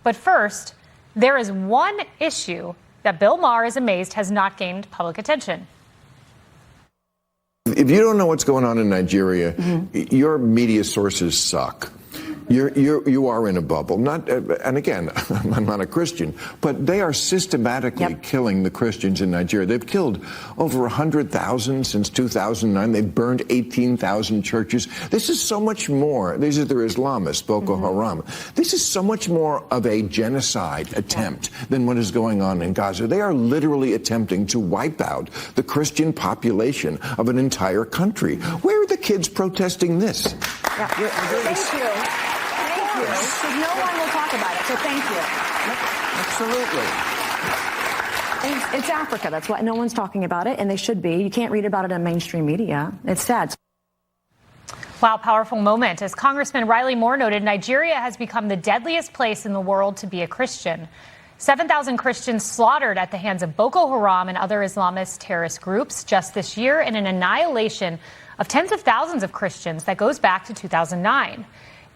But first, there is one issue that Bill Maher is amazed has not gained public attention. If you don't know what's going on in Nigeria, your media sources suck. You are in a bubble. And again, I'm not a Christian, but they are systematically killing the Christians in Nigeria. They've killed over 100,000 since 2009. They've burned 18,000 churches. This is so much more. These are their Islamists, Boko Haram. This is so much more of a genocide attempt than what is going on in Gaza. They are literally attempting to wipe out the Christian population of an entire country. Where are the kids protesting this? Thank you. So no one will talk about it, so thank you. Absolutely. It's Africa. That's why no one's talking about it, and they should be. You can't read about it in mainstream media. It's sad. Wow, powerful moment. As Congressman Riley Moore noted, Nigeria has become the deadliest place in the world to be a Christian. 7,000 Christians slaughtered at the hands of Boko Haram and other Islamist terrorist groups just this year in an annihilation of tens of thousands of Christians that goes back to 2009.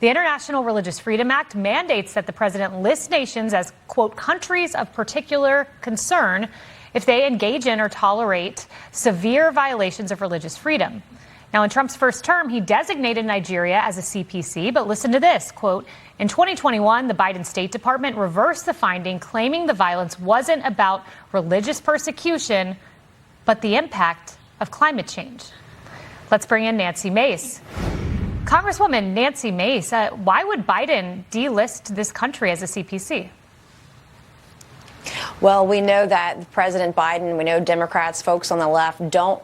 The International Religious Freedom Act mandates that the president list nations as, quote, countries of particular concern if they engage in or tolerate severe violations of religious freedom. Now, in Trump's first term, he designated Nigeria as a CPC, but listen to this, quote, in 2021, the Biden State Department reversed the finding, claiming the violence wasn't about religious persecution, but the impact of climate change. Let's bring in Nancy Mace. Congresswoman Nancy Mace, why would Biden delist this country as a CPC? Well, we know that President Biden, we know Democrats, folks on the left don't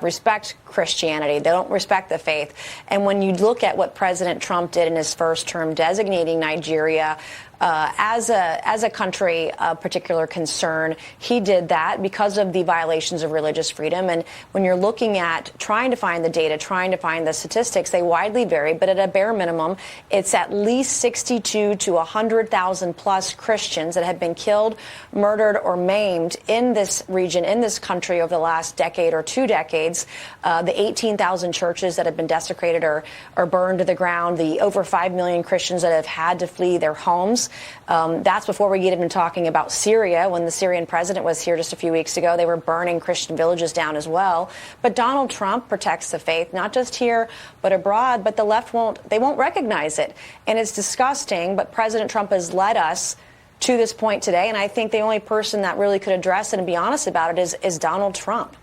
respect Christianity. They don't respect the faith. And when you look at what President Trump did in his first term, designating Nigeria as a country of particular concern, he did that because of the violations of religious freedom. And when you're looking at trying to find the data, trying to find the statistics, they widely vary. But at a bare minimum, it's at least 62 to 100,000 plus Christians that have been killed, murdered, or maimed in this region, in this country over the last decade or 2 decades. The 18,000 churches that have been desecrated or burned to the ground, the over 5 million Christians that have had to flee their homes. That's before we get even talking about Syria. When the Syrian president was here just a few weeks ago, they were burning Christian villages down as well. But Donald Trump protects the faith, not just here, but abroad. But the left won't recognize it. And it's disgusting. But President Trump has led us to this point today. And I think the only person that really could address it and be honest about it is Donald Trump.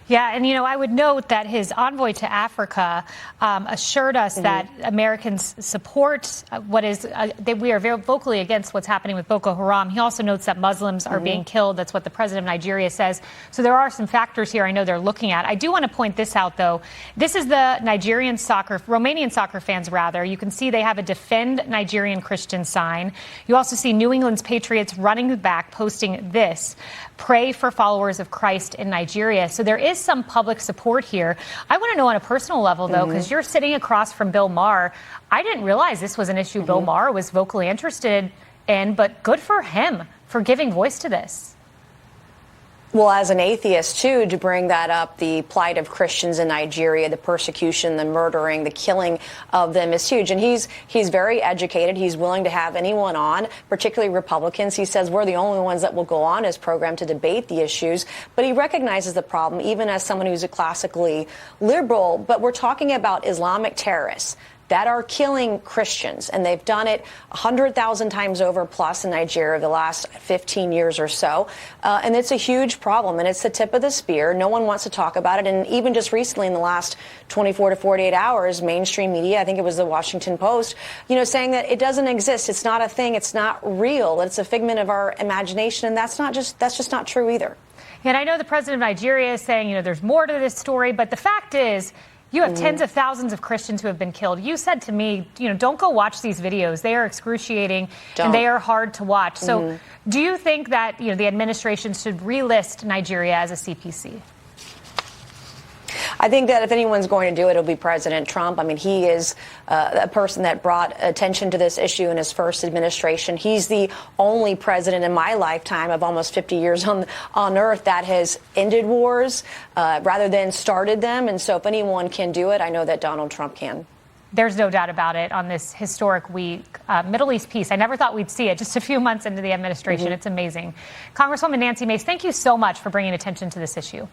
Yeah, and, I would note that his envoy to Africa assured us that Americans support that we are very vocally against what's happening with Boko Haram. He also notes that Muslims are being killed. That's what the president of Nigeria says. So there are some factors here I know they're looking at. I do want to point this out, though. This is the Romanian soccer fans, rather. You can see they have a Defend Nigerian Christian sign. You also see New England's Patriots running back posting this, pray for followers of Christ in Nigeria. So there is some public support here. I want to know on a personal level, though, because you're sitting across from Bill Maher. I didn't realize this was an issue Bill Maher was vocally interested in, but good for him for giving voice to this. Well, as an atheist, too, to bring that up, the plight of Christians in Nigeria, the persecution, the murdering, the killing of them is huge. And he's very educated. He's willing to have anyone on, particularly Republicans. He says we're the only ones that will go on his program to debate the issues. But he recognizes the problem, even as someone who's a classically liberal. But we're talking about Islamic terrorists that are killing Christians, and they've done it 100,000 times over plus in Nigeria the last 15 years or so. And it's a huge problem, and it's the tip of the spear. No one wants to talk about it. And even just recently in the last 24 to 48 hours, mainstream media, I think it was the Washington Post, saying that it doesn't exist. It's not a thing. It's not real. It's a figment of our imagination. And that's just not true either. And I know the president of Nigeria is saying, there's more to this story, but the fact is, you have tens of thousands of Christians who have been killed. You said to me, don't go watch these videos. They are excruciating and they are hard to watch. So do you think that, the administration should relist Nigeria as a CPC? I think that if anyone's going to do it, it'll be President Trump. I mean, he is a person that brought attention to this issue in his first administration. He's the only president in my lifetime of almost 50 years on Earth that has ended wars rather than started them. And so if anyone can do it, I know that Donald Trump can. There's no doubt about it on this historic week. Middle East peace. I never thought we'd see it just a few months into the administration. It's amazing. Congresswoman Nancy Mace, thank you so much for bringing attention to this issue.